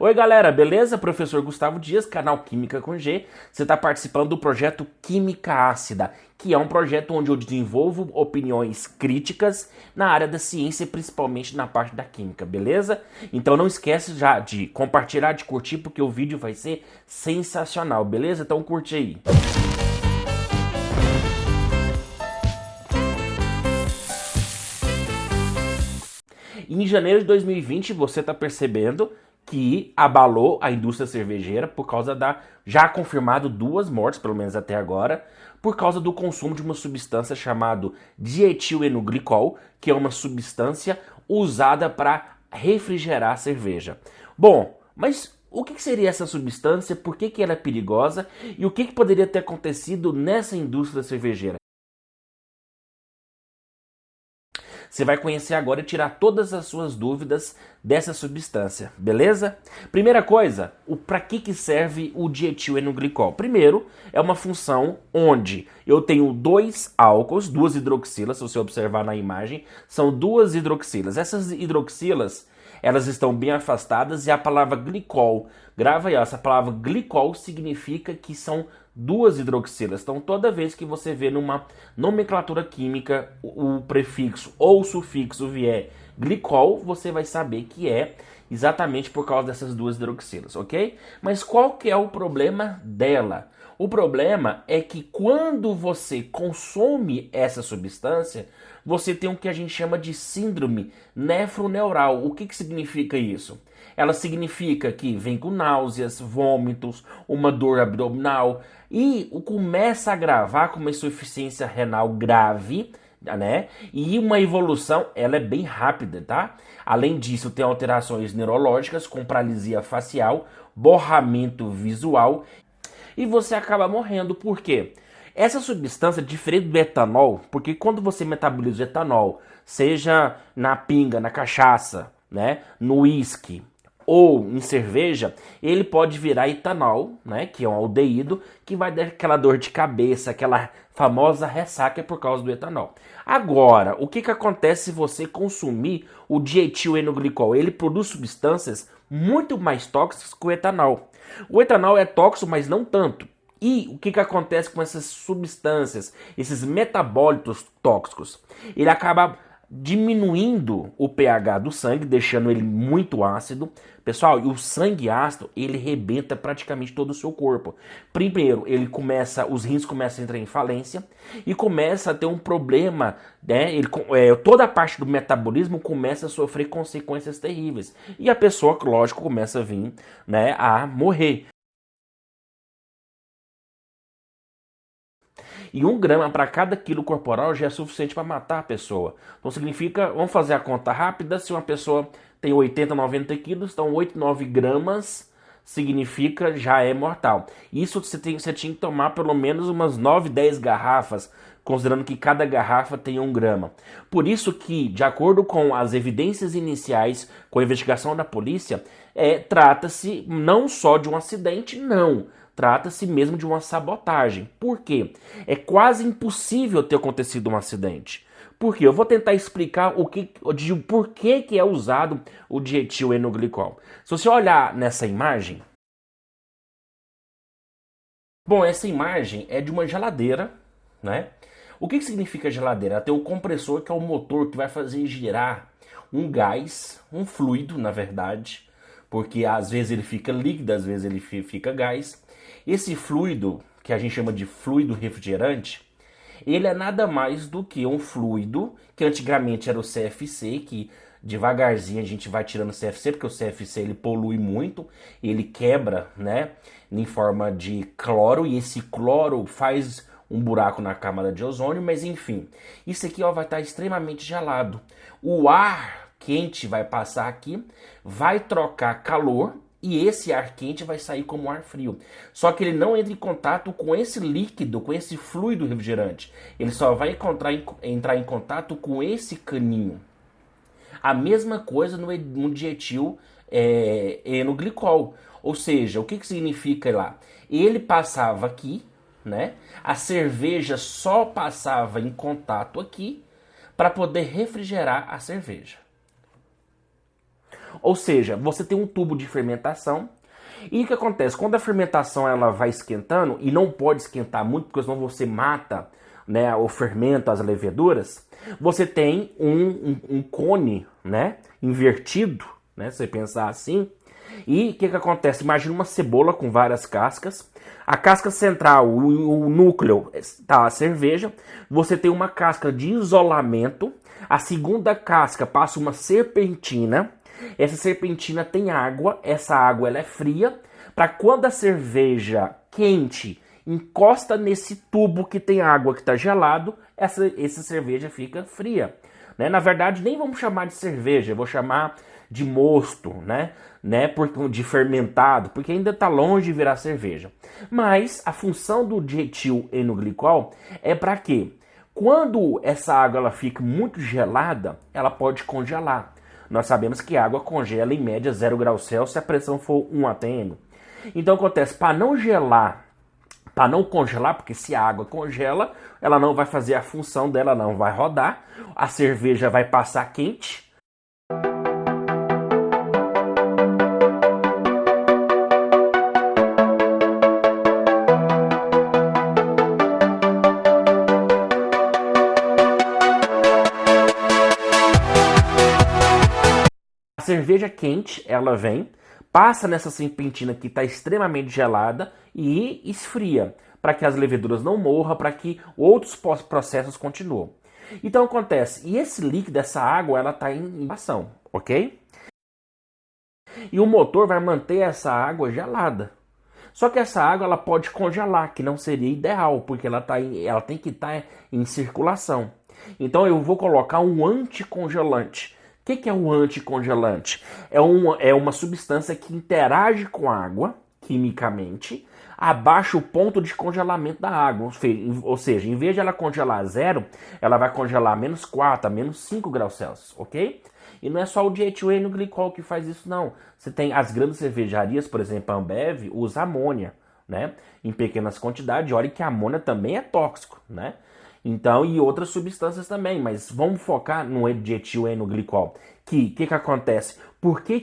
Oi galera, beleza? Professor Gustavo Dias, canal Química com G. Você está participando do projeto Química Ácida, que é um projeto onde eu desenvolvo opiniões críticas na área da ciência, principalmente na parte da química, beleza? Então não esquece já de compartilhar, de curtir, porque o vídeo vai ser sensacional, beleza? Então curte aí. Em janeiro de 2020, você está percebendo que abalou a indústria cervejeira por causa da já confirmado 2 mortes, pelo menos até agora, por causa do consumo de uma substância chamada dietilenglicol, que é uma substância usada para refrigerar a cerveja. Bom, mas o que seria essa substância, por que ela é perigosa e o que poderia ter acontecido nessa indústria cervejeira? Você vai conhecer agora e tirar todas as suas dúvidas dessa substância, beleza? Primeira coisa, para que serve o dietilenglicol? Primeiro, é uma função onde eu tenho 2 álcools, 2 hidroxilas, se você observar na imagem, são 2 hidroxilas. Essas hidroxilas, elas estão bem afastadas e a palavra glicol, grava aí, essa palavra glicol significa que são 2 hidroxilas. Então, toda vez que você vê numa nomenclatura química o prefixo ou o sufixo vier glicol, você vai saber que é exatamente por causa dessas 2 hidroxilas, ok? Mas qual que é o problema dela? O problema é que quando você consome essa substância, você tem o que a gente chama de síndrome nefroneural. O que significa isso? Ela significa que vem com náuseas, vômitos, uma dor abdominal e começa a agravar com uma insuficiência renal grave, né? E uma evolução, ela é bem rápida, tá? Além disso, tem alterações neurológicas com paralisia facial, borramento visual e você acaba morrendo. Por quê? Essa substância, diferente do etanol, porque quando você metaboliza o etanol, seja na pinga, na cachaça, né, no uísque ou em cerveja, ele pode virar etanol, né, que é um aldeído, que vai dar aquela dor de cabeça, aquela famosa ressaca por causa do etanol. Agora, o que acontece se você consumir o dietilenglicol? Ele produz substâncias muito mais tóxicas que o etanol. O etanol é tóxico, mas não tanto. E o que acontece com essas substâncias, esses metabólitos tóxicos? Ele acaba diminuindo o pH do sangue, deixando ele muito ácido. Pessoal, e o sangue ácido, ele rebenta praticamente todo o seu corpo. Primeiro, os rins começam a entrar em falência e começa a ter um problema, né? Toda a parte do metabolismo começa a sofrer consequências terríveis. E a pessoa, lógico, começa a vir, né, a morrer. E 1 grama para cada quilo corporal já é suficiente para matar a pessoa. Então significa, vamos fazer a conta rápida, se uma pessoa tem 80, 90 quilos, então 8, 9 gramas significa já é mortal. Isso você tinha que tomar pelo menos umas 9, 10 garrafas, considerando que cada garrafa tem 1 grama. Por isso que, de acordo com as evidências iniciais, com a investigação da polícia, trata-se não só de um acidente, não. Trata-se mesmo de uma sabotagem. Por quê? É quase impossível ter acontecido um acidente. Por quê? Eu vou tentar explicar de por que é usado o dietilenglicol. Se você olhar nessa imagem, bom, essa imagem é de uma geladeira, né? O que significa geladeira? Ela tem um compressor, que é o motor que vai fazer girar um gás, um fluido, na verdade, porque às vezes ele fica líquido, às vezes ele fica gás. Esse fluido, que a gente chama de fluido refrigerante, ele é nada mais do que um fluido, que antigamente era o CFC, que devagarzinho a gente vai tirando o CFC, porque o CFC ele polui muito, ele quebra, né, em forma de cloro, e esse cloro faz um buraco na camada de ozônio, mas enfim, isso aqui ó, vai estar extremamente gelado. O ar quente vai passar aqui, vai trocar calor, e esse ar quente vai sair como ar frio. Só que ele não entra em contato com esse líquido, com esse fluido refrigerante. Ele só vai entrar em contato com esse caninho. A mesma coisa no dietilenglicol. Ou seja, o que significa lá? Ele passava aqui, né? A cerveja só passava em contato aqui para poder refrigerar a cerveja. Ou seja, você tem um tubo de fermentação. E o que acontece? Quando a fermentação ela vai esquentando, e não pode esquentar muito, porque senão você mata, né, o fermento, as leveduras, você tem um cone, né, invertido, né, se você pensar assim. E o que acontece? Imagina uma cebola com várias cascas. A casca central, o núcleo, tá a cerveja. Você tem uma casca de isolamento. A segunda casca passa uma serpentina. Essa serpentina tem água. Essa água ela é fria. Para quando a cerveja quente encosta nesse tubo que tem água que está gelado, essa cerveja fica fria. Né? Na verdade, nem vamos chamar de cerveja, eu vou chamar de mosto, né? De fermentado, porque ainda está longe de virar cerveja. Mas a função do dietil-N-glicol é para quê? Quando essa água ela fica muito gelada, ela pode congelar. Nós sabemos que a água congela em média 0 graus Celsius se a pressão for 1 atm. Então acontece, para não gelar, para não congelar, porque se a água congela, ela não vai fazer a função dela, não vai rodar, a cerveja vai passar quente. A cerveja quente, ela vem, passa nessa serpentina que está extremamente gelada e esfria, para que as leveduras não morram, para que outros processos continuem. Então acontece, e esse líquido, essa água, ela está em ação, ok? E o motor vai manter essa água gelada. Só que essa água ela pode congelar, que não seria ideal, porque ela tem que estar em circulação. Então eu vou colocar um anticongelante. O que é um anticongelante? É uma substância que interage com a água, quimicamente, abaixa o ponto de congelamento da água. Ou seja, em vez de ela congelar a 0, ela vai congelar a -4, a -5 graus Celsius, ok? E não é só o dietil-N-glicol que faz isso, não. Você tem as grandes cervejarias, por exemplo, a Ambev, usa amônia, né? Em pequenas quantidades. Olha que a amônia também é tóxico, né? Então, e outras substâncias também, mas vamos focar no dietil-N-glicol. Que acontece? Por que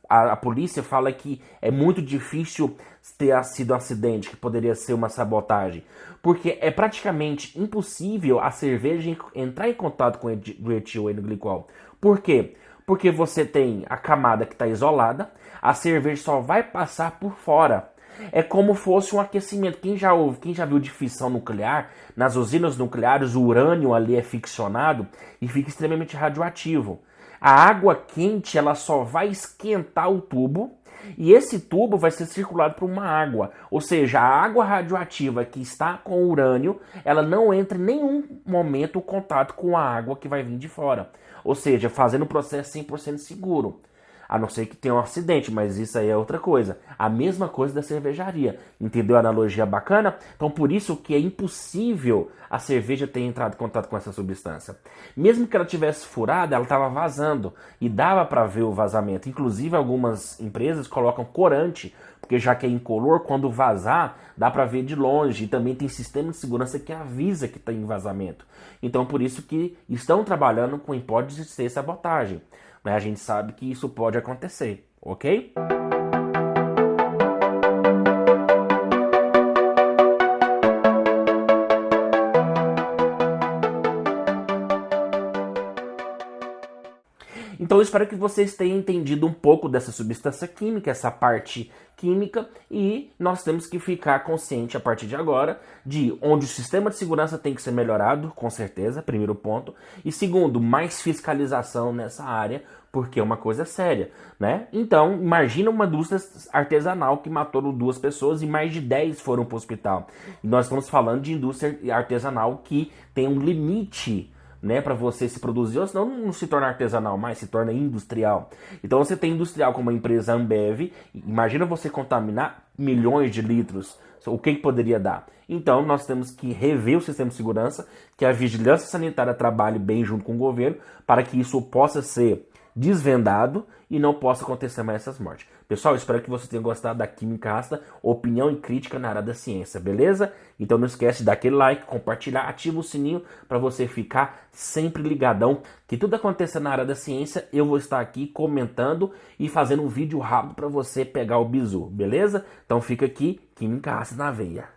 a polícia fala que é muito difícil ter sido um acidente, que poderia ser uma sabotagem? Porque é praticamente impossível a cerveja entrar em contato com o dietil-N-glicol. Por quê? Porque você tem a camada que está isolada, a cerveja só vai passar por fora. É como fosse um aquecimento. Quem já viu de fissão nuclear, nas usinas nucleares o urânio ali é ficcionado e fica extremamente radioativo. A água quente ela só vai esquentar o tubo e esse tubo vai ser circulado por uma água. Ou seja, a água radioativa que está com o urânio, ela não entra em nenhum momento em contato com a água que vai vir de fora. Ou seja, fazendo o processo 100% seguro. A não ser que tenha um acidente, mas isso aí é outra coisa. A mesma coisa da cervejaria. Entendeu a analogia bacana? Então por isso que é impossível a cerveja ter entrado em contato com essa substância. Mesmo que ela tivesse furada, ela estava vazando. E dava para ver o vazamento. Inclusive algumas empresas colocam corante, porque já que é incolor, quando vazar, dá para ver de longe. E também tem sistema de segurança que avisa que está em vazamento. Então por isso que estão trabalhando com hipótese de ser sabotagem. Mas a gente sabe que isso pode acontecer, ok? Então eu espero que vocês tenham entendido um pouco dessa substância química, essa parte química, e nós temos que ficar consciente a partir de agora de onde o sistema de segurança tem que ser melhorado, com certeza, primeiro ponto, e segundo, mais fiscalização nessa área, porque é uma coisa séria, né? Então, imagina uma indústria artesanal que matou 2 pessoas e mais de 10 foram para o hospital. E nós estamos falando de indústria artesanal que tem um limite, né, para você se produzir, ou senão não se torna artesanal mais, se torna industrial. Então você tem industrial como a empresa Ambev, imagina você contaminar milhões de litros, o que poderia dar? Então nós temos que rever o sistema de segurança, que a vigilância sanitária trabalhe bem junto com o governo, para que isso possa ser desvendado e não possa acontecer mais essas mortes. Pessoal, espero que você tenha gostado da Química Ácida, opinião e crítica na área da ciência, beleza? Então não esquece de dar aquele like, compartilhar, ativa o sininho para você ficar sempre ligadão. Que tudo aconteça na área da ciência, eu vou estar aqui comentando e fazendo um vídeo rápido para você pegar o bizu, beleza? Então fica aqui, Química Ácida na veia.